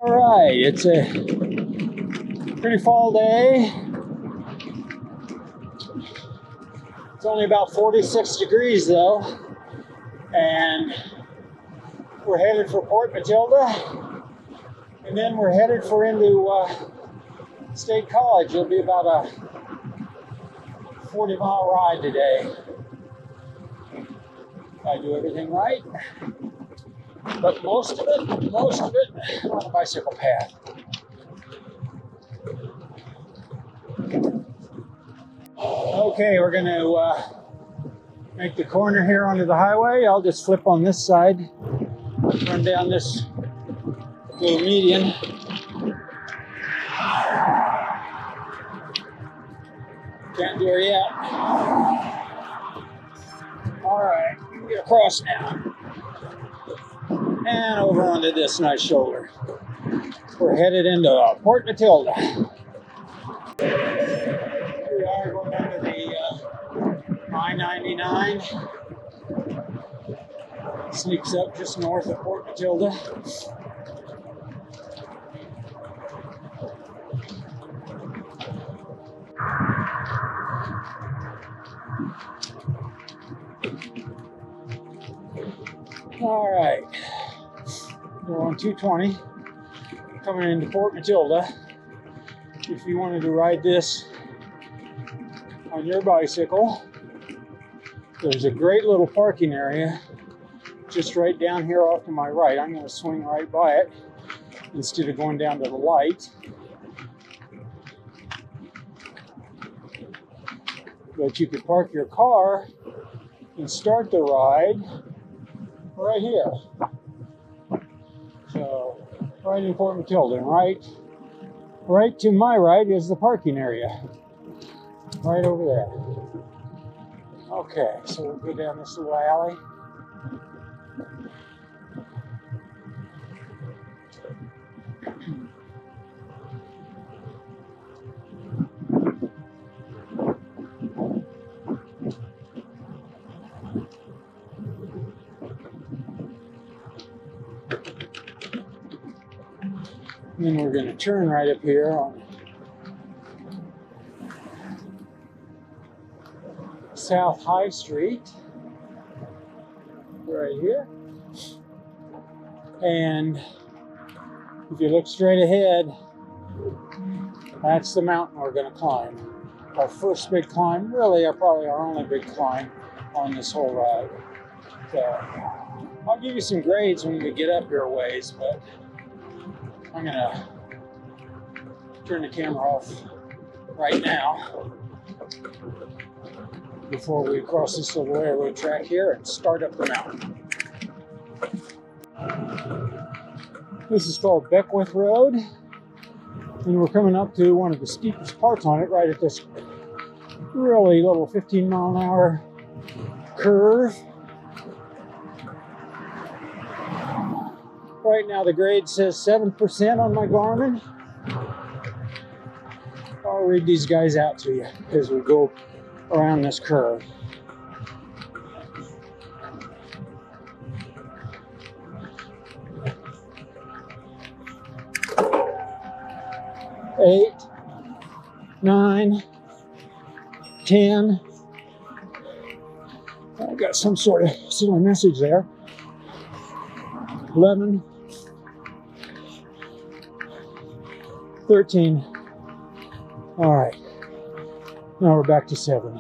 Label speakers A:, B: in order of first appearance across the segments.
A: All right, it's a pretty fall day. It's only about 46 degrees though, and we're headed for Port Matilda, and then we're headed for into State College. It'll be about a 40-mile ride today. I do everything right, but most of it on a bicycle path. Okay, we're going to make the corner here onto the highway. I'll just flip on this side, run down this little median. Can't do her yet. All right, we can get across now. And over onto this nice shoulder. We're headed into Port Matilda. Here we are going under the I-99. Sneaks up just north of Port Matilda. All right, we're on 220 coming into Port Matilda. If you wanted to ride this on your bicycle, there's a great little parking area just right down here off to my right. I'm going to swing right by it instead of going down to the light. But you could park your car and start the ride right here. So, right in Port Matilda, and right to my right is the parking area. Right over there. Okay, so we'll go down this little alley. And then we're going to turn right up here on South High Street, right here. And if you look straight ahead, that's the mountain we're going to climb. Our first big climb, really probably our only big climb on this whole ride. So I'll give you some grades when we get up here a ways, but I'm going to turn the camera off right now before we cross this little railroad track here and start up the mountain. This is called Beckwith Road, and we're coming up to one of the steepest parts on it right at this really little 15-mile-an-hour curve. Right now the grade says 7% on my Garmin. I'll read these guys out to you as we go around this curve. Eight, 9, 10. I got some sort of silly message there. 11, 13. All right, now we're back to 7.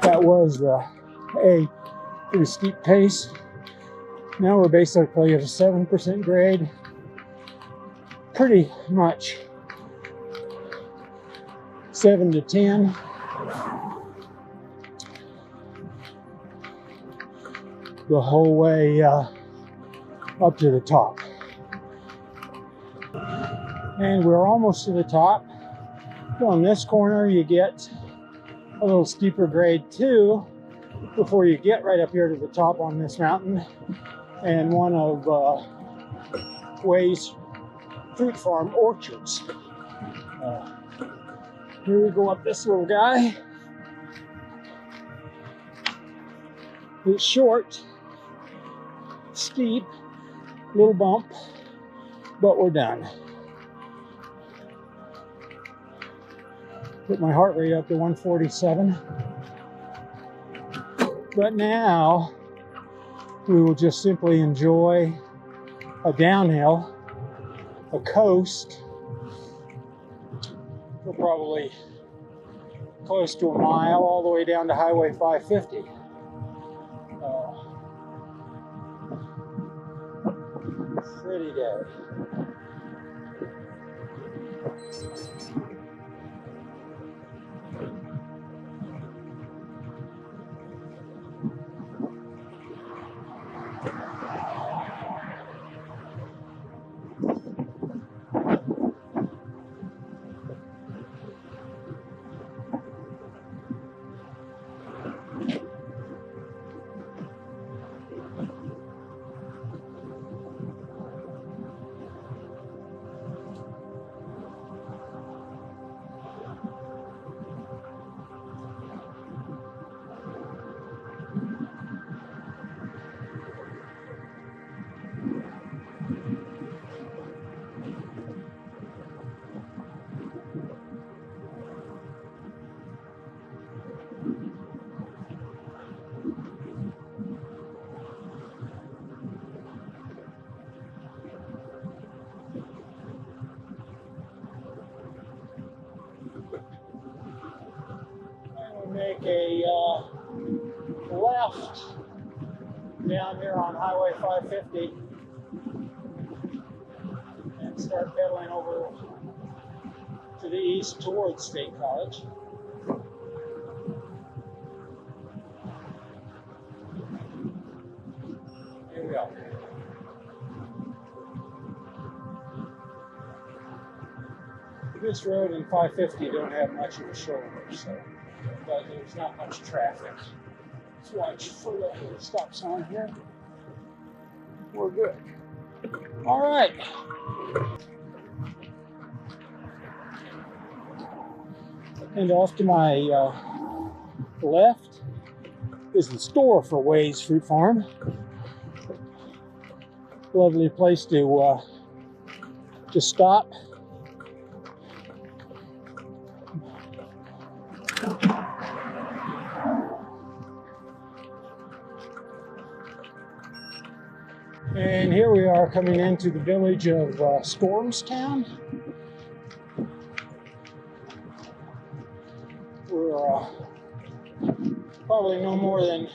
A: That was a pretty steep pace. Now we're basically at a 7% grade. Pretty much 7 to 10. The whole way up to the top. And we're almost to the top. On this corner you get a little steeper grade too before you get right up here to the top on this mountain. And one of Way's fruit farm orchards. Here we go up this little guy. It's short, steep, Little bump, but we're done. Put my heart rate up to 147. But now we will just simply enjoy a downhill, a coast. We're probably close to a mile all the way down to Highway 550. Pretty day. Make a left down here on Highway 550 and start pedaling over to the east towards State College. Here we go. This road and 550 don't have much of a shoulder, so. But there's not much traffic. Let's watch for the stop sign here. We're good. All right. And off to my left is the store for Wade's Fruit Farm. Lovely place to just stop. And here we are coming into the village of Stormstown. We're probably no more than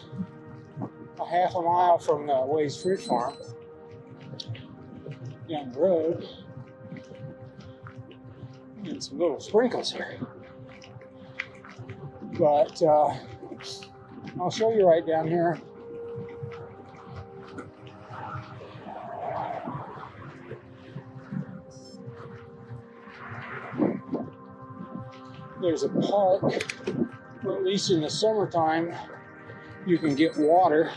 A: a half a mile from the Wade's Fruit Farm down the road. And some little sprinkles here. But I'll show you right down here. There's a park, or at least in the summertime, you can get water,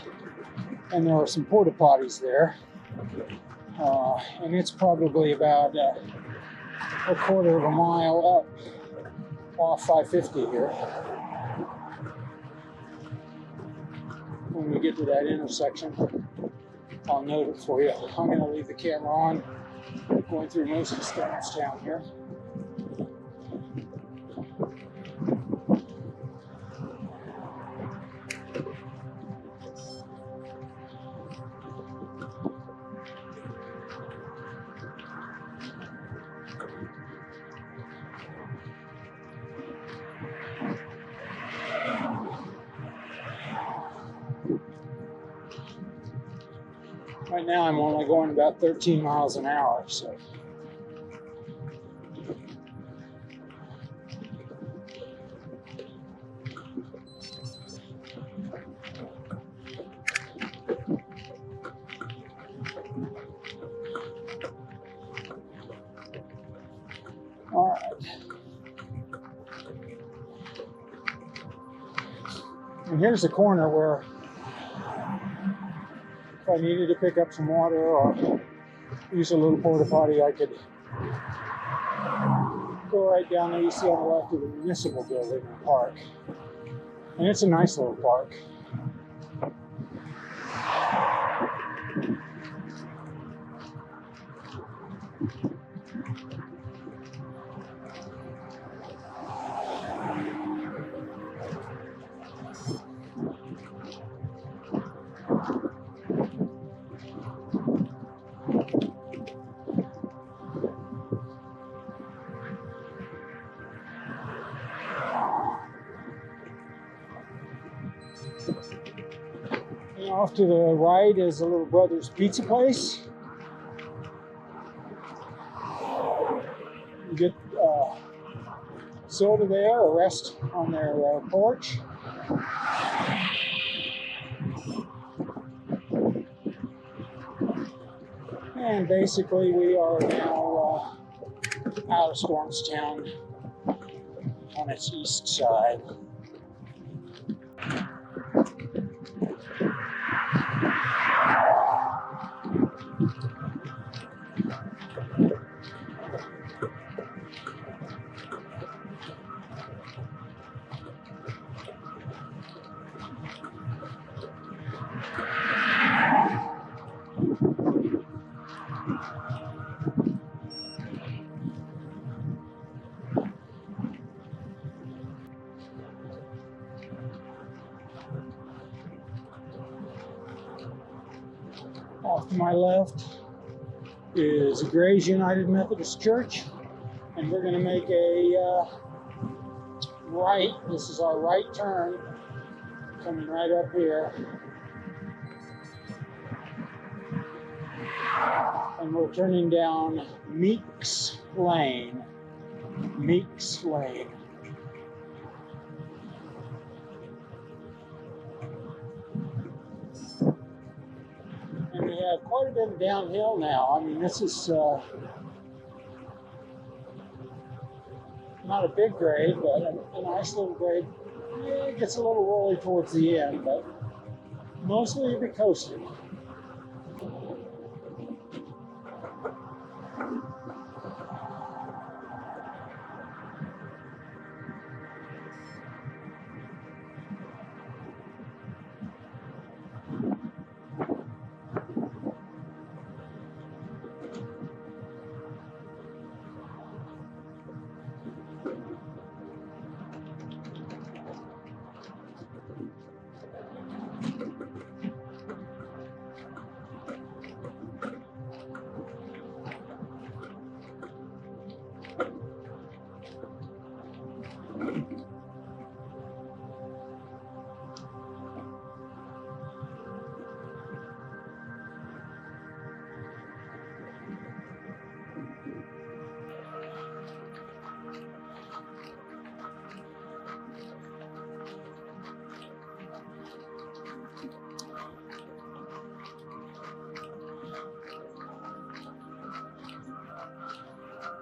A: and there are some porta potties there. And it's probably about a quarter of a mile up off 550 here. When we get to that intersection, I'll note it for you. I'm going to leave the camera on, going through most of Stormstown here. Right now I'm only going about 13 miles an hour, so. All right. And here's the corner where if I needed to pick up some water or use a little porta potty, I could go right down there. You see on the left of the municipal building and park. And it's a nice little park. And off to the right is a Little Brother's Pizza place. You get soda there, or rest on their porch. And basically we are now out of Stormstown on its east side. Off to my left is Grays United Methodist Church, and we're going to make a right. This is our right turn, coming right up here. And we're turning down Meeks Lane. Meeks Lane. And we have quite a bit of downhill now. I mean, this is not a big grade, but a nice little grade. Yeah, it gets a little rolly towards the end, but mostly you'll be coasting.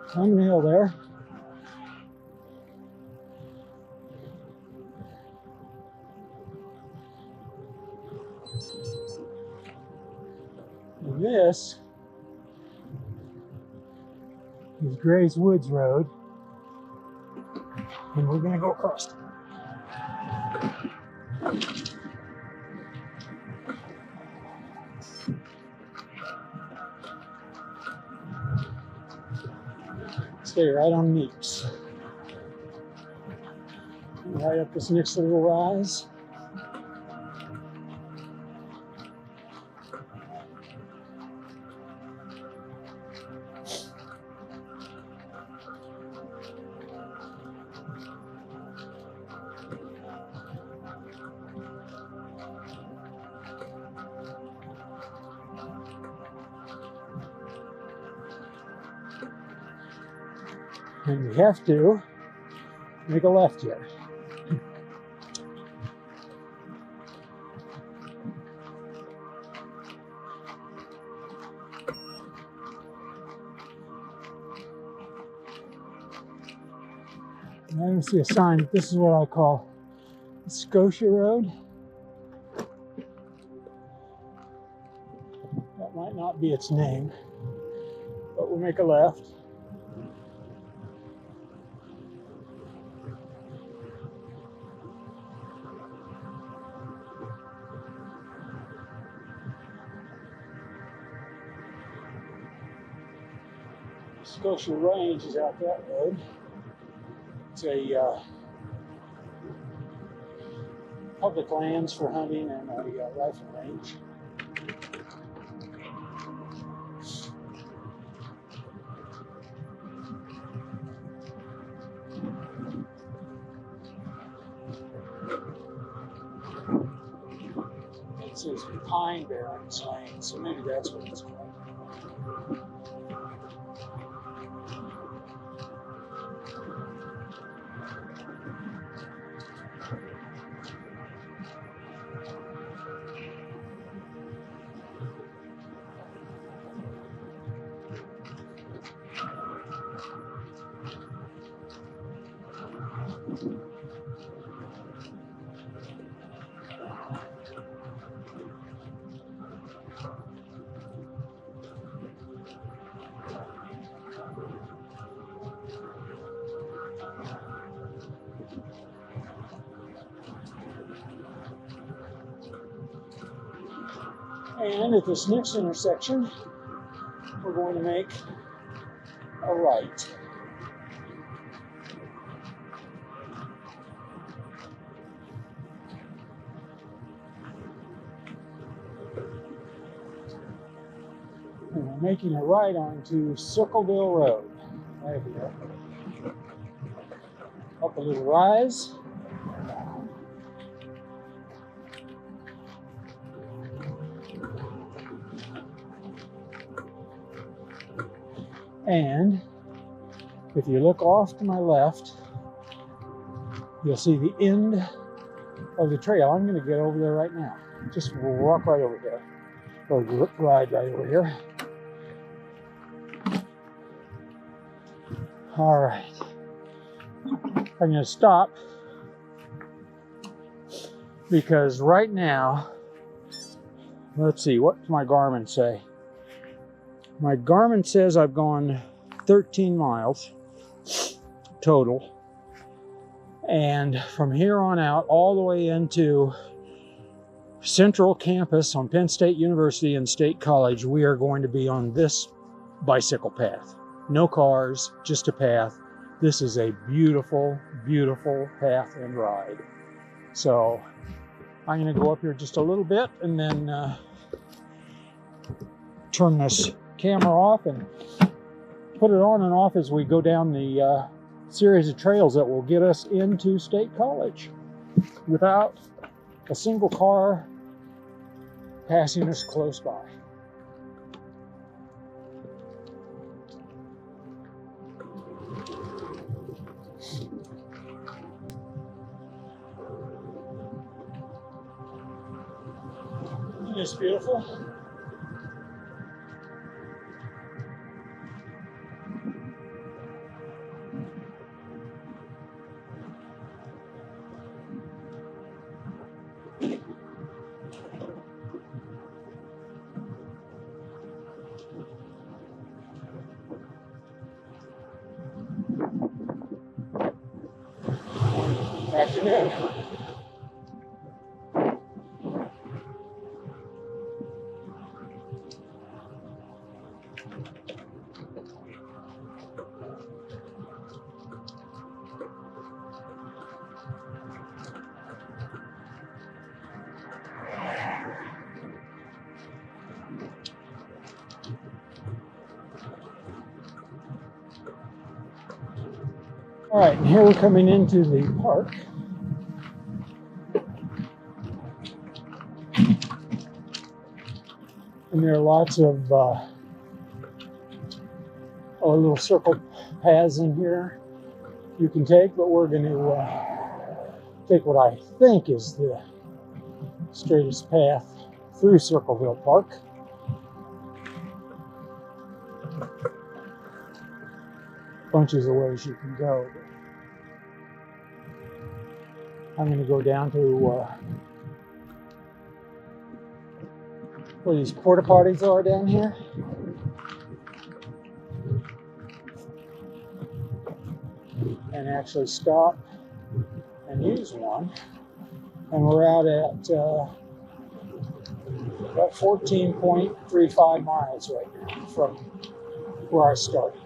A: Climbing the hill there. And this is Gray's Woods Road, and we're going to go across it. Stay right on Meeks. Right up this next little rise. And we have to make a left here. I don't see a sign, but this is what I call Scotia Road. That might not be its name, but we'll make a left. Scotia Range is out that road. It's a public lands for hunting and a rifle range. It says Pine Barrens Lane, so maybe that's what it's called. And at this next intersection, we're going to make a right. And we're making a right onto Circleville Road. Right here. Up a little rise. And if you look off to my left, you'll see the end of the trail. I'm going to get over there right now. Just walk right over here, or ride right over here. All right. I'm going to stop because right now, let's see, what does my Garmin say? My Garmin says I've gone 13 miles total. And from here on out, all the way into Central Campus on Penn State University and State College, we are going to be on this bicycle path. No cars, just a path. This is a beautiful, beautiful path and ride. So I'm going to go up here just a little bit and then turn this camera off and put it on and off as we go down the series of trails that will get us into State College without a single car passing us close by. Isn't this beautiful? Afternoon. All right, and here we're coming into the park. And there are lots of little circle paths in here you can take, but we're going to take what I think is the straightest path through Circleville Park. Bunches of ways you can go. I'm going to go down to where these porta potties are down here. And actually stop and use one. And we're out at about 14.35 miles right now from where I started.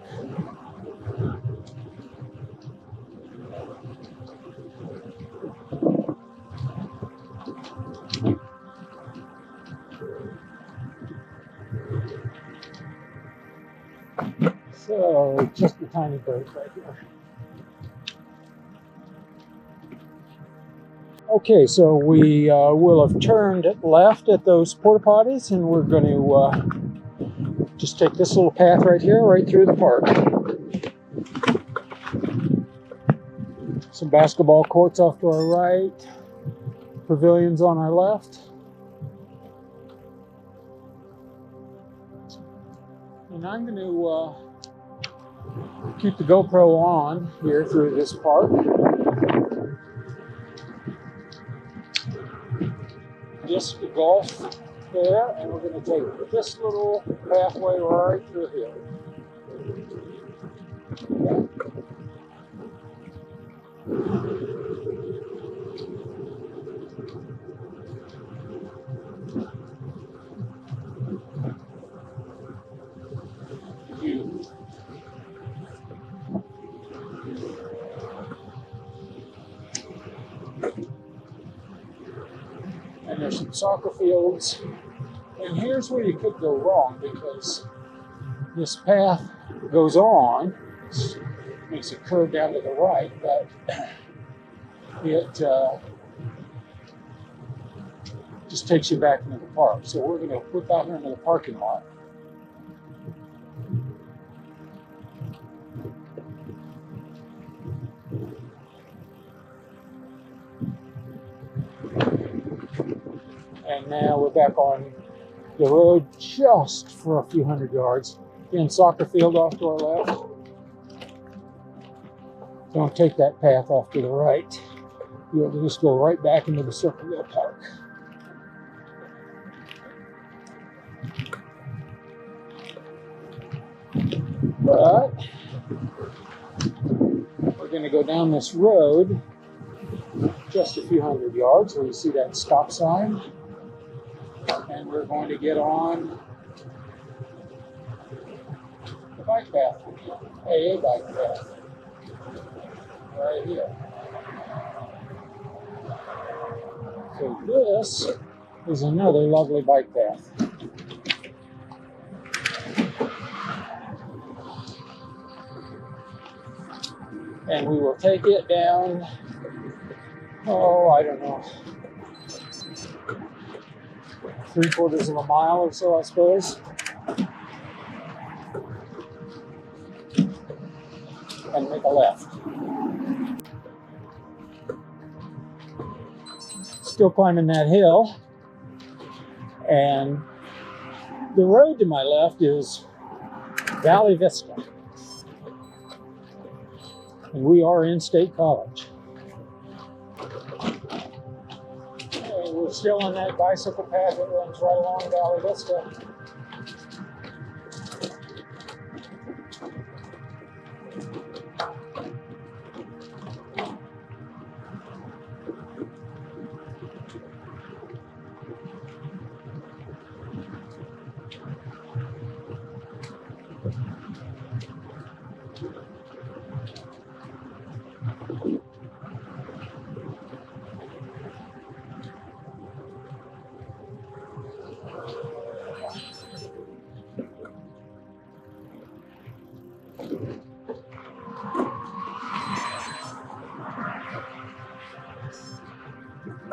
A: So just a tiny break right here. Okay, so we will have turned left at those porta potties, and we're going to just take this little path right here, right through the park. Some basketball courts off to our right, pavilions on our left. And I'm going to keep the GoPro on here through this park. Disc golf there, and we're going to take this little pathway right through here. And there's some soccer fields. And here's where you could go wrong, because this path goes on, makes a curve down to the right, but it just takes you back into the park. So we're going to whip out here into the parking lot. And now we're back on the road just for a few hundred yards. Again, soccer field off to our left. Don't take that path off to the right. You'll just go right back into the Circleville Park. But we're going to go down this road just a few hundred yards where you see that stop sign. And we're going to get on the bike path, AA bike path, right here. So this is another lovely bike path. And we will take it down, oh, I don't know, 3/4 of a mile or so, I suppose. And make a left. Still climbing that hill. And the road to my left is Valley Vista. And we are in State College. And we're still on that bicycle path that runs right along Valley Vista.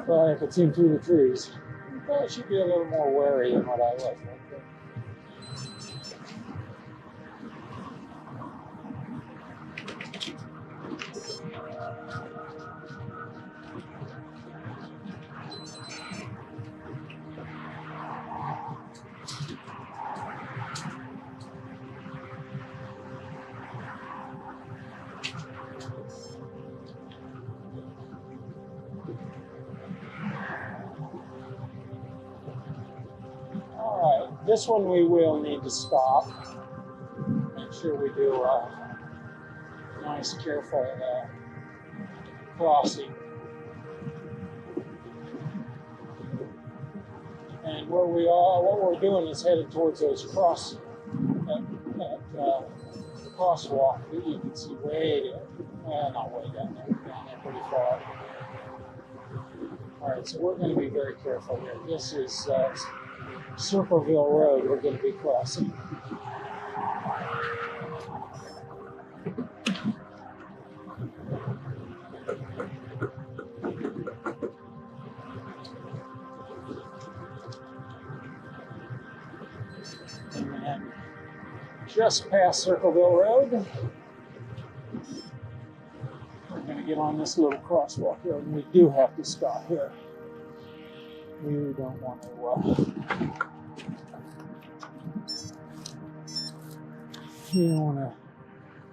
A: But I could see through the trees. I should be a little more wary than what I was. This one we will need to stop. Make sure we do a nice, careful crossing. And where we are, what we're doing is headed towards those cross, that crosswalk that you can see way down, well, not way down there pretty far. All right, so we're going to be very careful here. This is Circleville Road we're going to be crossing. And just past Circleville Road, we're going to get on this little crosswalk here, and we do have to stop here. We don't want to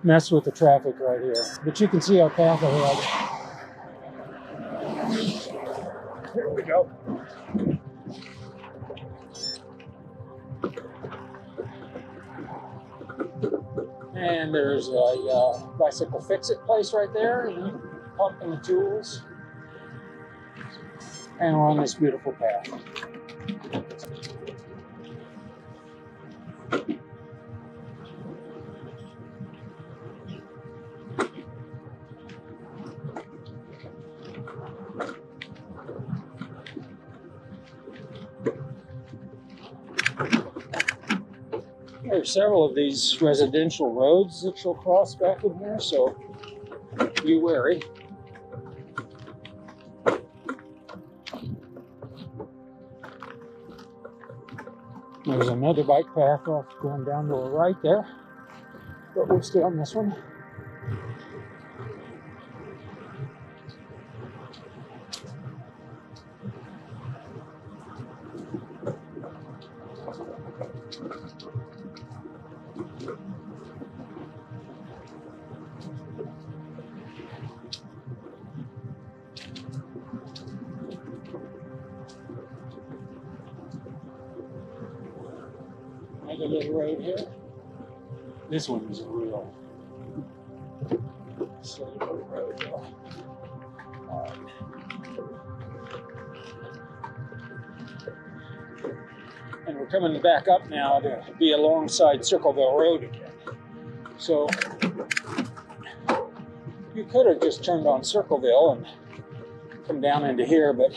A: mess with the traffic right here. But you can see our path ahead. Here we go. And there's a bicycle fix-it place right there, and pump and the tools. And we're on this beautiful path. There are several of these residential roads that you'll cross back in here, so be wary. There's another bike path off going down to the right there, but we'll stay on this one. Another little road here. This one is a real silly road though. All right. And we're coming back up now to be alongside Circleville Road again. So you could have just turned on Circleville and come down into here, but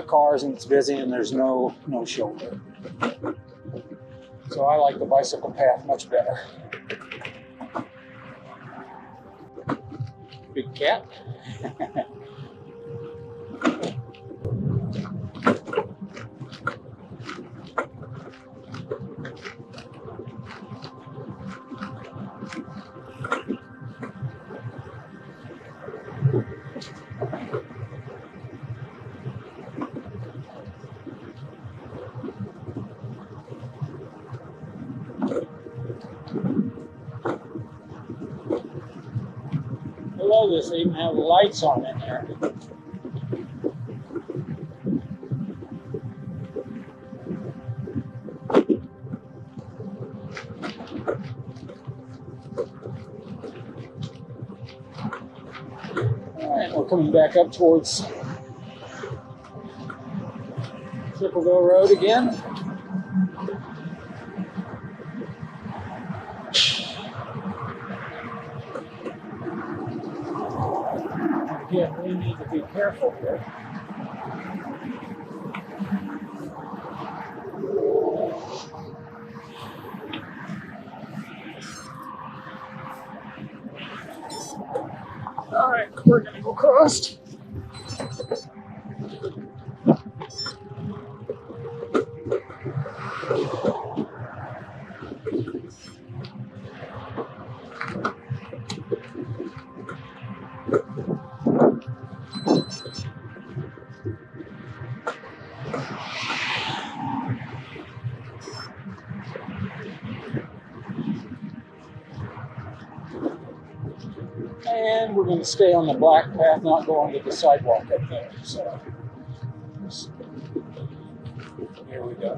A: cars and it's busy and there's no shoulder. So I like the bicycle path much better. Big cat. I love this, they even have lights on in there. Alright, we're coming back up towards Circleville Road again. Again, we need to be careful here. All right, we're gonna go across. And we're going to stay on the black path, not go onto the sidewalk up there. So here we go.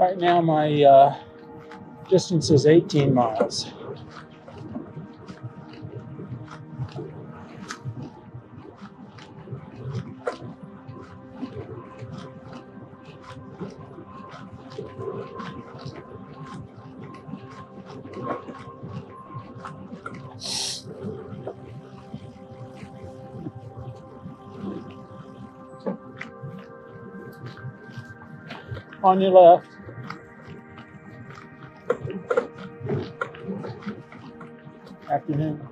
A: Right now my distance is 18 miles. On your left. Afternoon.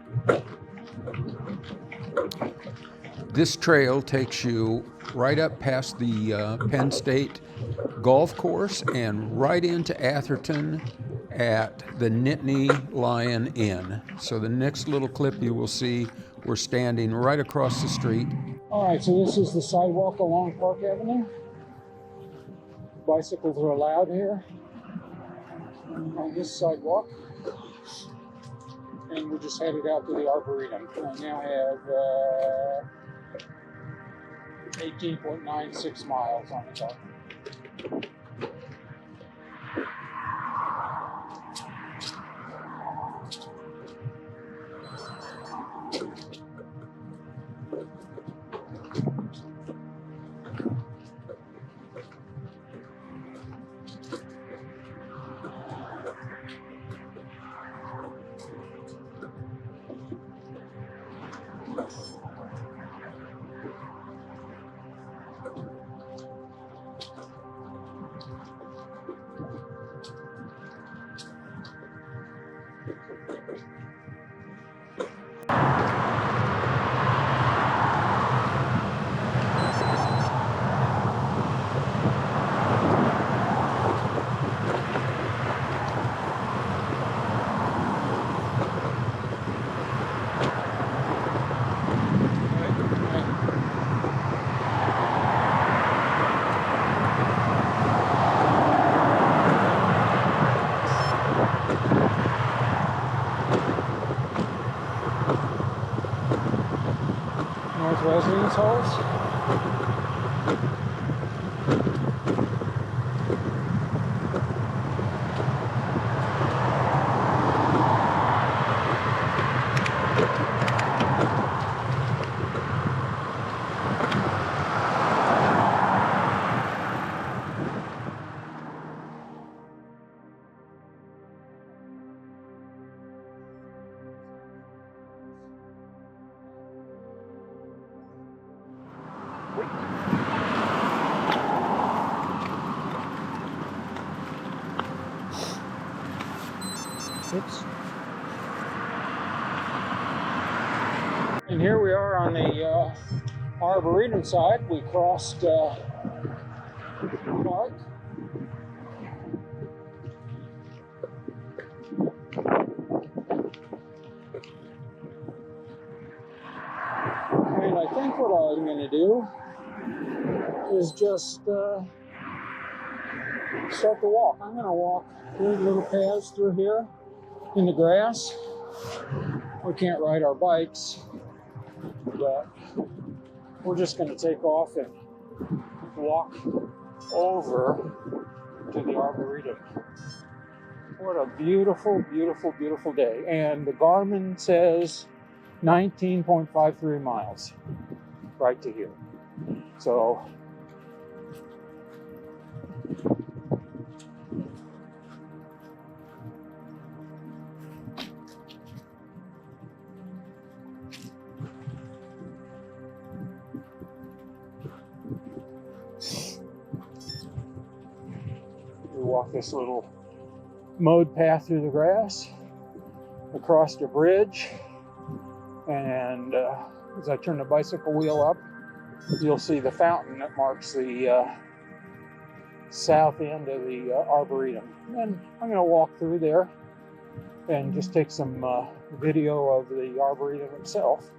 B: This trail takes you right up past the Penn State golf course and right into Atherton at the Nittany Lion Inn. So the next little clip you will see, we're standing right across the street.
A: All right, so this is the sidewalk along Park Avenue. Bicycles are allowed here on this sidewalk. And we're just headed out to the Arboretum. I now have 18.96 miles on the clock. North residence halls. Oops. And here we are on the Arboretum side. We crossed the park. And I think what I'm going to do is just start to walk. I'm going to walk through little paths through here in the grass. We can't ride our bikes, but we're just going to take off and walk over to the Arboretum. What a beautiful, beautiful, beautiful day. And the Garmin says 19.53 miles right to here. So we walk this little mowed path through the grass, across the bridge, and as I turn the bicycle wheel up, you'll see the fountain that marks the south end of the Arboretum. And I'm going to walk through there and just take some video of the Arboretum itself.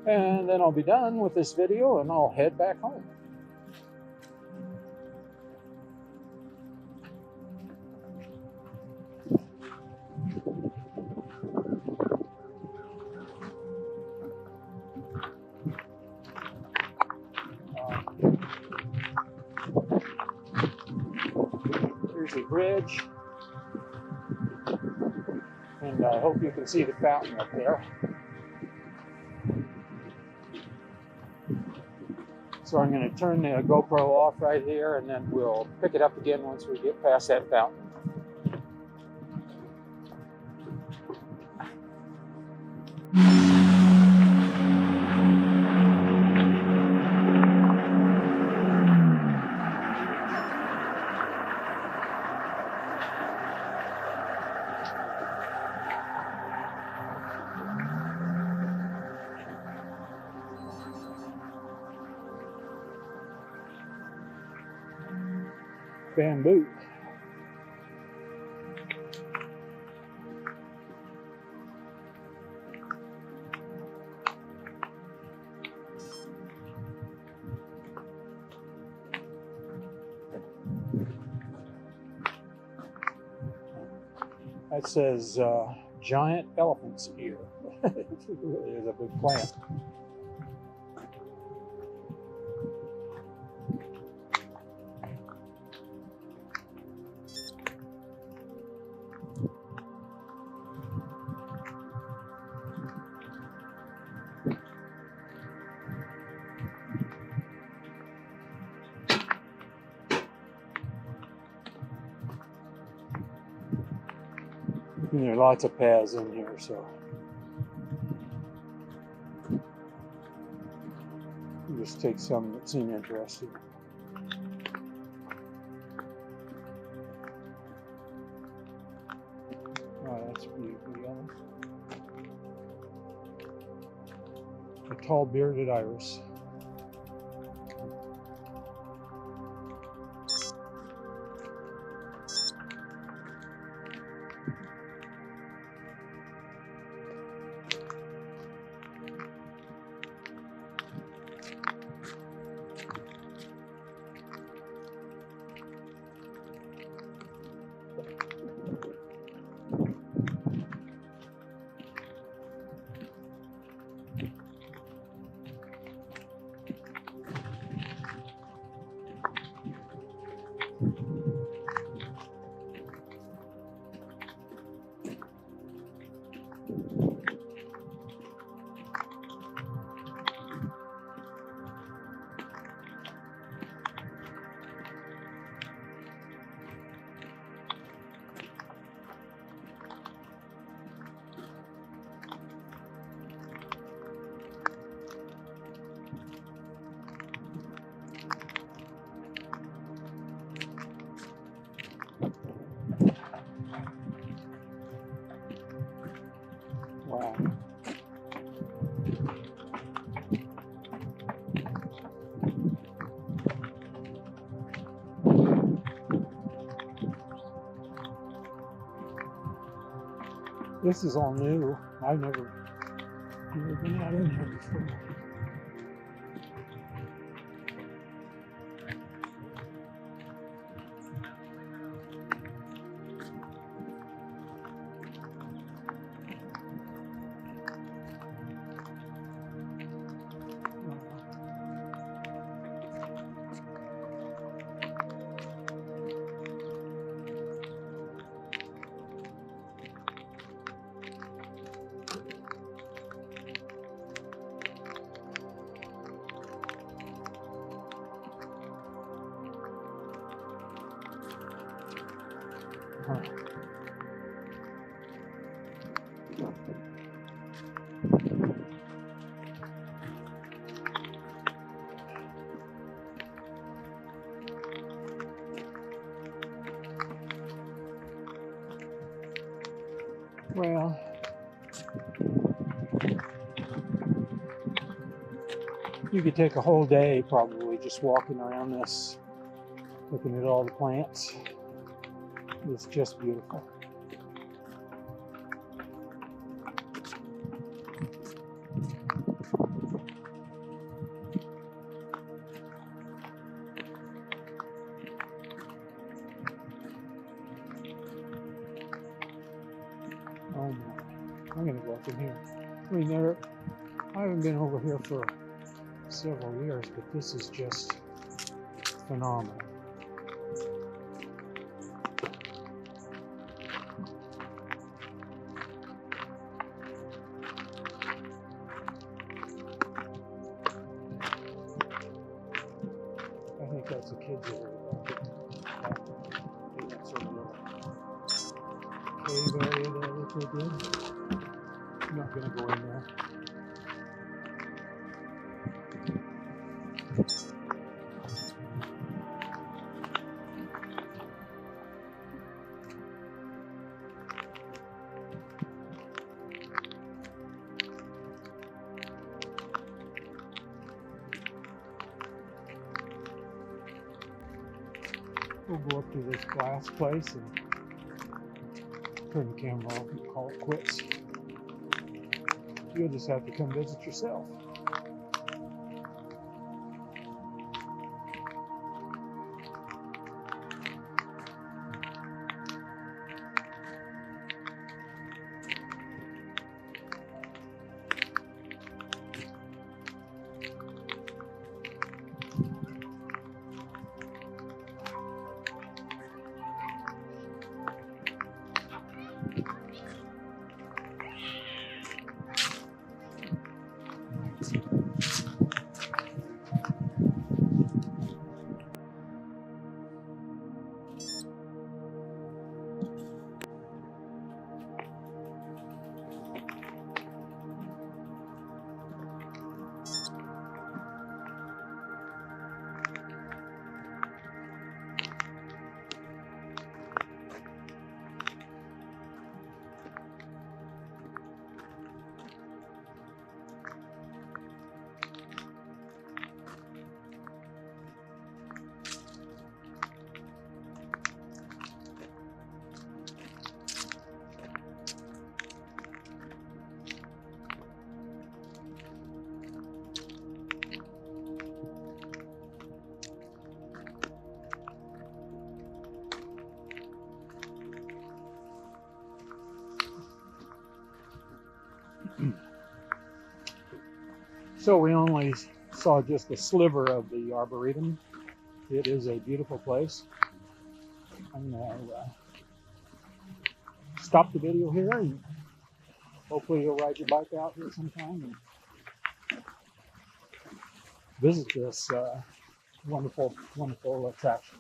A: And then I'll be done with this video and I'll head back home. bridge. And I hope you can see the fountain up there. So I'm going to turn the GoPro off right here, and then we'll pick it up again once we get past that fountain. Bamboo. That says giant elephant's ear. It really is a big plant. And there are lots of paths in here, so we'll just take some that seem interesting. Oh, that's beautiful yellow. A tall bearded iris. Wow. This is all new. I've never been out in here before. Well, you could take a whole day probably just walking around this, looking at all the plants. It's just beautiful. Oh my, I'm gonna go up in here. I haven't been over here for several years, but this is just phenomenal. the kids are that sort of little cave area there that they did. I'm not going to go in there. We'll go up to this glass place and turn the camera off and call it quits. You'll just have to come visit yourself. So we only saw just a sliver of the Arboretum. It is a beautiful place. I'm going to stop the video here, and hopefully you'll ride your bike out here sometime and visit this wonderful, wonderful attraction.